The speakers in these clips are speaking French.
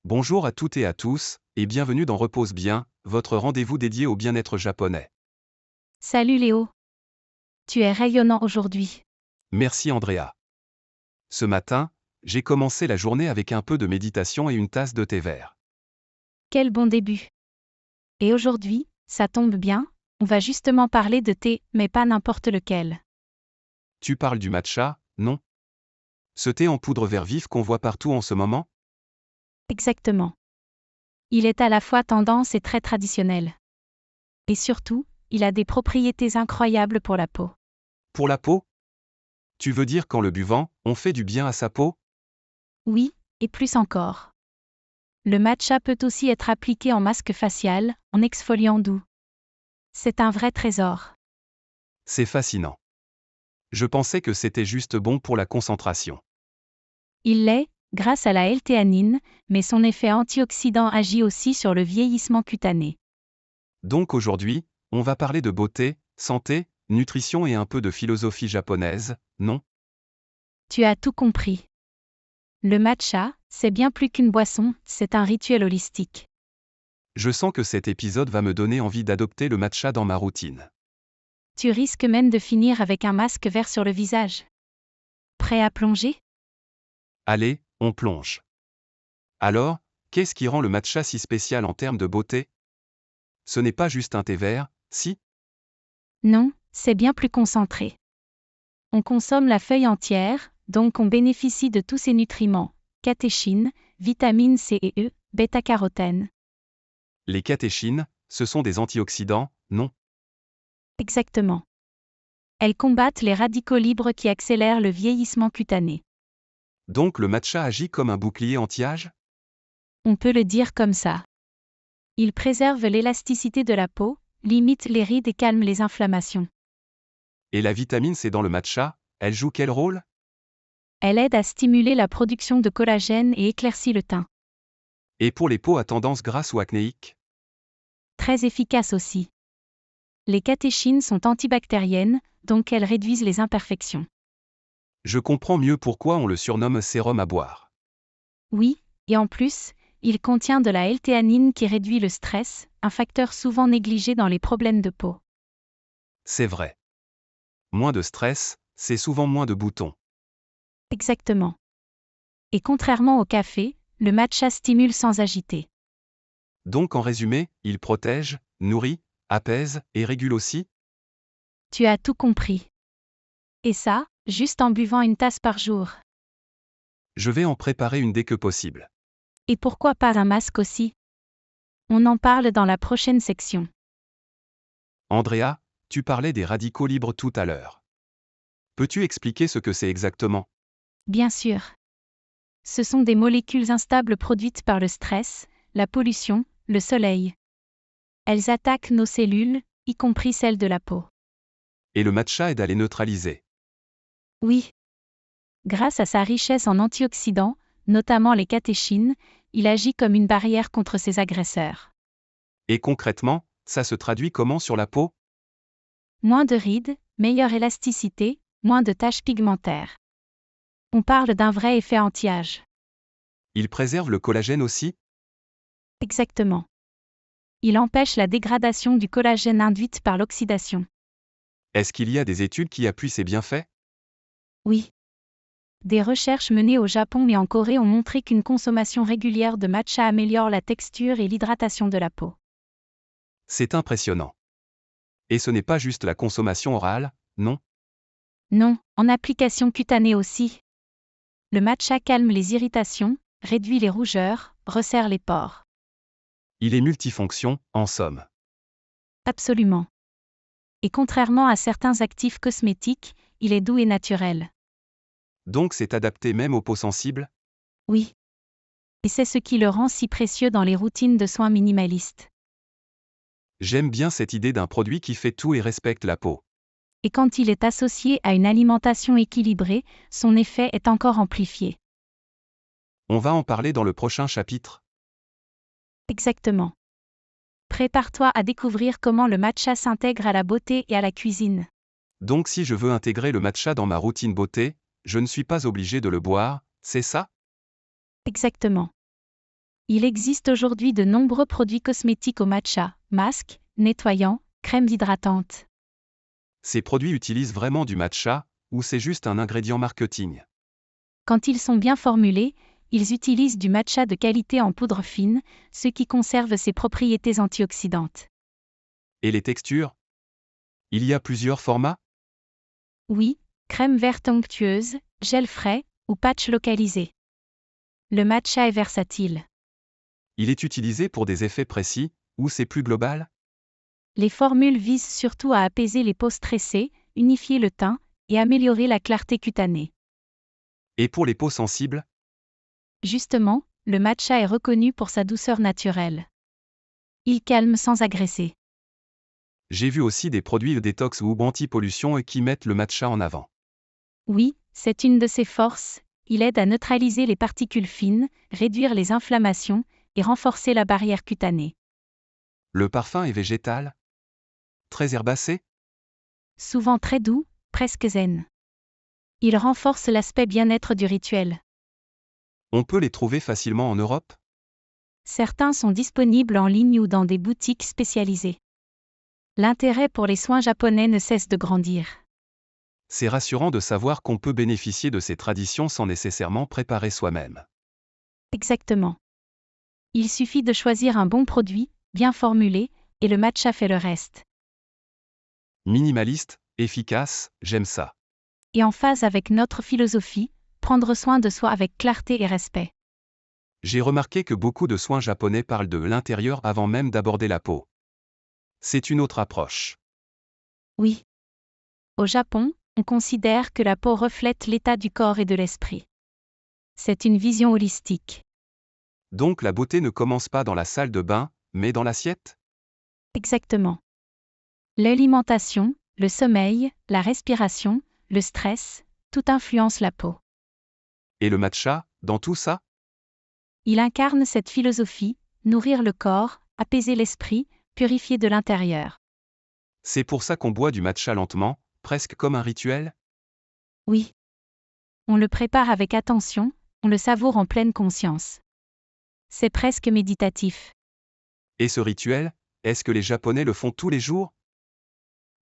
Bonjour à toutes et à tous, et bienvenue dans Repose bien, votre rendez-vous dédié au bien-être japonais. Salut Léo. Tu es rayonnant aujourd'hui. Merci Andrea. Ce matin, j'ai commencé la journée avec un peu de méditation et une tasse de thé vert. Quel bon début. Et aujourd'hui, ça tombe bien, on va justement parler de thé, mais pas n'importe lequel. Tu parles du matcha, non? Ce thé en poudre vert vif qu'on voit partout en ce moment? Exactement. Il est à la fois tendance et très traditionnel. Et surtout, il a des propriétés incroyables pour la peau. Pour la peau? Tu veux dire qu'en le buvant, on fait du bien à sa peau? Oui, et plus encore. Le matcha peut aussi être appliqué en masque facial, en exfoliant doux. C'est un vrai trésor. C'est fascinant. Je pensais que c'était juste bon pour la concentration. Il l'est, grâce à la L-théanine, mais son effet antioxydant agit aussi sur le vieillissement cutané. Donc aujourd'hui, on va parler de beauté, santé, nutrition et un peu de philosophie japonaise, non? Tu as tout compris. Le matcha, c'est bien plus qu'une boisson, c'est un rituel holistique. Je sens que cet épisode va me donner envie d'adopter le matcha dans ma routine. Tu risques même de finir avec un masque vert sur le visage. Prêt à plonger? Allez, on plonge. Alors, qu'est-ce qui rend le matcha si spécial en termes de beauté? Ce n'est pas juste un thé vert, si? Non, c'est bien plus concentré. On consomme la feuille entière, donc on bénéficie de tous ses nutriments, catéchines, vitamines C et E, bêta-carotène. Les catéchines, ce sont des antioxydants, non? Exactement. Elles combattent les radicaux libres qui accélèrent le vieillissement cutané. Donc le matcha agit comme un bouclier anti-âge? On peut le dire comme ça. Il préserve l'élasticité de la peau, limite les rides et calme les inflammations. Et la vitamine C dans le matcha, elle joue quel rôle? Elle aide à stimuler la production de collagène et éclaircit le teint. Et pour les peaux à tendance grasse ou acnéique? Très efficace aussi. Les catéchines sont antibactériennes, donc elles réduisent les imperfections. Je comprends mieux pourquoi on le surnomme sérum à boire. Oui, et en plus, il contient de la L-théanine qui réduit le stress, un facteur souvent négligé dans les problèmes de peau. C'est vrai. Moins de stress, c'est souvent moins de boutons. Exactement. Et contrairement au café, le matcha stimule sans agiter. Donc en résumé, il protège, nourrit, apaise et régule aussi? Tu as tout compris. Et ça, juste en buvant une tasse par jour. Je vais en préparer une dès que possible. Et pourquoi pas un masque aussi? On en parle dans la prochaine section. Andrea, tu parlais des radicaux libres tout à l'heure. Peux-tu expliquer ce que c'est exactement? Bien sûr. Ce sont des molécules instables produites par le stress, la pollution, le soleil. Elles attaquent nos cellules, y compris celles de la peau. Et le matcha aide à les neutraliser. Oui. Grâce à sa richesse en antioxydants, notamment les catéchines, il agit comme une barrière contre ces agresseurs. Et concrètement, ça se traduit comment sur la peau? Moins de rides, meilleure élasticité, moins de taches pigmentaires. On parle d'un vrai effet anti-âge. Il préserve le collagène aussi? Exactement. Il empêche la dégradation du collagène induite par l'oxydation. Est-ce qu'il y a des études qui appuient ces bienfaits? Oui. Des recherches menées au Japon et en Corée ont montré qu'une consommation régulière de matcha améliore la texture et l'hydratation de la peau. C'est impressionnant. Et ce n'est pas juste la consommation orale, non? Non, en application cutanée aussi. Le matcha calme les irritations, réduit les rougeurs, resserre les pores. Il est multifonction, en somme. Absolument. Et contrairement à certains actifs cosmétiques, il est doux et naturel. Donc c'est adapté même aux peaux sensibles? Oui. Et c'est ce qui le rend si précieux dans les routines de soins minimalistes. J'aime bien cette idée d'un produit qui fait tout et respecte la peau. Et quand il est associé à une alimentation équilibrée, son effet est encore amplifié. On va en parler dans le prochain chapitre. Exactement. Prépare-toi à découvrir comment le matcha s'intègre à la beauté et à la cuisine. Donc si je veux intégrer le matcha dans ma routine beauté, je ne suis pas obligé de le boire, c'est ça? Exactement. Il existe aujourd'hui de nombreux produits cosmétiques au matcha, masques, nettoyants, crèmes hydratantes. Ces produits utilisent vraiment du matcha, ou c'est juste un ingrédient marketing? Quand ils sont bien formulés, ils utilisent du matcha de qualité en poudre fine, ce qui conserve ses propriétés antioxydantes. Et les textures? Il y a plusieurs formats? Oui, crème verte onctueuse, gel frais, ou patch localisé. Le matcha est versatile. Il est utilisé pour des effets précis, ou c'est plus global? Les formules visent surtout à apaiser les peaux stressées, unifier le teint, et améliorer la clarté cutanée. Et pour les peaux sensibles? Justement, le matcha est reconnu pour sa douceur naturelle. Il calme sans agresser. J'ai vu aussi des produits détox ou anti-pollution et qui mettent le matcha en avant. Oui, c'est une de ses forces, il aide à neutraliser les particules fines, réduire les inflammations, et renforcer la barrière cutanée. Le parfum est végétal? Très herbacé? Souvent très doux, presque zen. Il renforce l'aspect bien-être du rituel. On peut les trouver facilement en Europe? Certains sont disponibles en ligne ou dans des boutiques spécialisées. L'intérêt pour les soins japonais ne cesse de grandir. C'est rassurant de savoir qu'on peut bénéficier de ces traditions sans nécessairement préparer soi-même. Exactement. Il suffit de choisir un bon produit, bien formulé, et le matcha fait le reste. Minimaliste, efficace, j'aime ça. Et en phase avec notre philosophie, prendre soin de soi avec clarté et respect. J'ai remarqué que beaucoup de soins japonais parlent de l'intérieur avant même d'aborder la peau. C'est une autre approche. Oui. Au Japon, on considère que la peau reflète l'état du corps et de l'esprit. C'est une vision holistique. Donc la beauté ne commence pas dans la salle de bain, mais dans l'assiette? Exactement. L'alimentation, le sommeil, la respiration, le stress, tout influence la peau. Et le matcha, dans tout ça? Il incarne cette philosophie, nourrir le corps, apaiser l'esprit, purifier de l'intérieur. C'est pour ça qu'on boit du matcha lentement, presque comme un rituel? Oui. On le prépare avec attention, on le savoure en pleine conscience. C'est presque méditatif. Et ce rituel, est-ce que les Japonais le font tous les jours?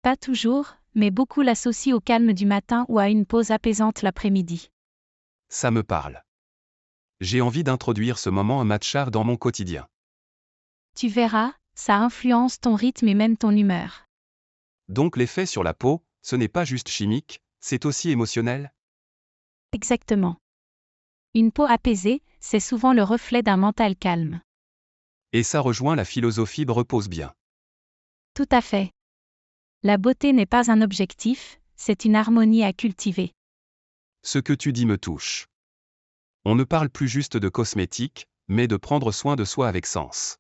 Pas toujours, mais beaucoup l'associent au calme du matin ou à une pause apaisante l'après-midi. Ça me parle. J'ai envie d'introduire ce moment matcha dans mon quotidien. Tu verras, ça influence ton rythme et même ton humeur. Donc l'effet sur la peau, ce n'est pas juste chimique, c'est aussi émotionnel? Exactement. Une peau apaisée, c'est souvent le reflet d'un mental calme. Et ça rejoint la philosophie repose bien. Tout à fait. La beauté n'est pas un objectif, c'est une harmonie à cultiver. Ce que tu dis me touche. On ne parle plus juste de cosmétiques, mais de prendre soin de soi avec sens.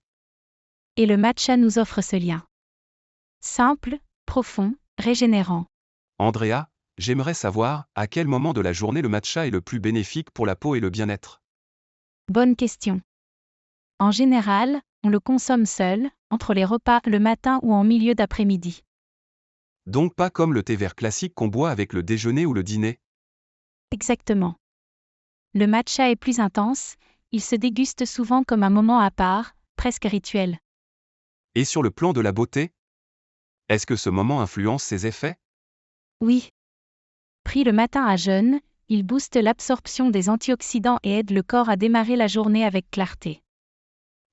Et le matcha nous offre ce lien. Simple, profond, régénérant. Andrea, j'aimerais savoir, à quel moment de la journée le matcha est le plus bénéfique pour la peau et le bien-être? Bonne question. En général, on le consomme seul, entre les repas le matin ou en milieu d'après-midi. Donc pas comme le thé vert classique qu'on boit avec le déjeuner ou le dîner? Exactement. Le matcha est plus intense, il se déguste souvent comme un moment à part, presque rituel. Et sur le plan de la beauté? Est-ce que ce moment influence ses effets? Oui. Pris le matin à jeûne, il booste l'absorption des antioxydants et aide le corps à démarrer la journée avec clarté.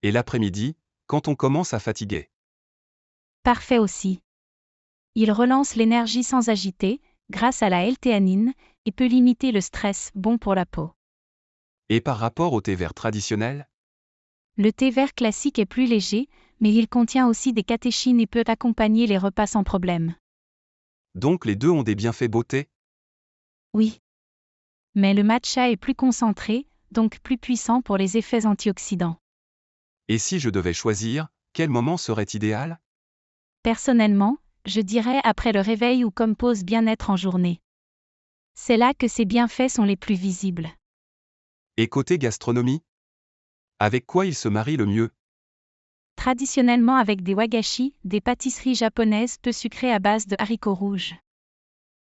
Et l'après-midi, quand on commence à fatiguer? Parfait aussi. Il relance l'énergie sans agiter, grâce à la L-théanine, et peut limiter le stress, bon pour la peau. Et par rapport au thé vert traditionnel? Le thé vert classique est plus léger, mais il contient aussi des catéchines et peut accompagner les repas sans problème. Donc les deux ont des bienfaits beauté? Oui. Mais le matcha est plus concentré, donc plus puissant pour les effets antioxydants. Et si je devais choisir, quel moment serait idéal? Personnellement, je dirais après le réveil ou comme pause bien-être en journée. C'est là que ses bienfaits sont les plus visibles. Et côté gastronomie? Avec quoi il se marie le mieux? Traditionnellement avec des wagashi, des pâtisseries japonaises peu sucrées à base de haricots rouges.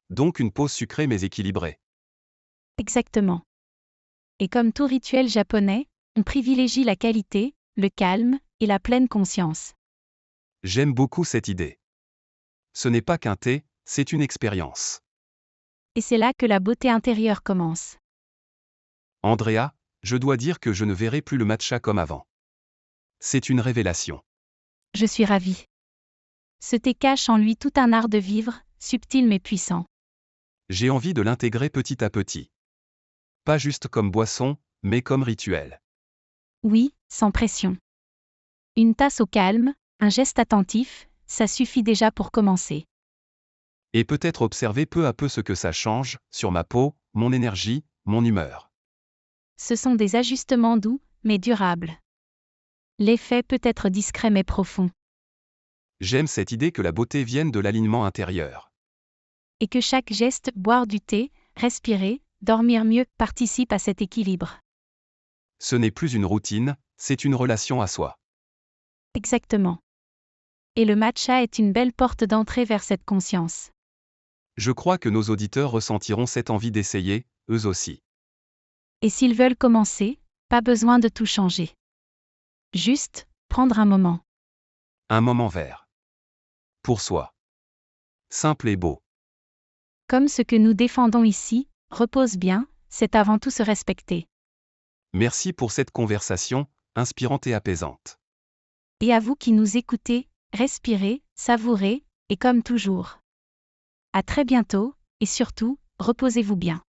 Donc une pause sucrée mais équilibrée. Exactement. Et comme tout rituel japonais, On privilégie la qualité, le calme et la pleine conscience. J'aime beaucoup cette idée. Ce n'est pas qu'un thé, c'est une expérience. Et c'est là que la beauté intérieure commence. Andrea, je dois dire que je ne verrai plus le matcha comme avant. C'est une révélation. Je suis ravie. Ce thé cache en lui tout un art de vivre, subtil mais puissant. J'ai envie de l'intégrer petit à petit. Pas juste comme boisson, mais comme rituel. Oui, sans pression. Une tasse au calme, un geste attentif, ça suffit déjà pour commencer. Et peut-être observer peu à peu ce que ça change, sur ma peau, mon énergie, mon humeur. Ce sont des ajustements doux, mais durables. L'effet peut être discret mais profond. J'aime cette idée que la beauté vienne de l'alignement intérieur. Et que chaque geste, boire du thé, respirer, dormir mieux, participe à cet équilibre. Ce n'est plus une routine, c'est une relation à soi. Exactement. Et le matcha est une belle porte d'entrée vers cette conscience. Je crois que nos auditeurs ressentiront cette envie d'essayer, eux aussi. Et s'ils veulent commencer, pas besoin de tout changer. Juste, prendre un moment. Un moment vert. Pour soi. Simple et beau. Comme ce que nous défendons ici, repose bien, c'est avant tout se respecter. Merci pour cette conversation, inspirante et apaisante. Et à vous qui nous écoutez, respirez, savourez, et comme toujours. À très bientôt, et surtout, reposez-vous bien.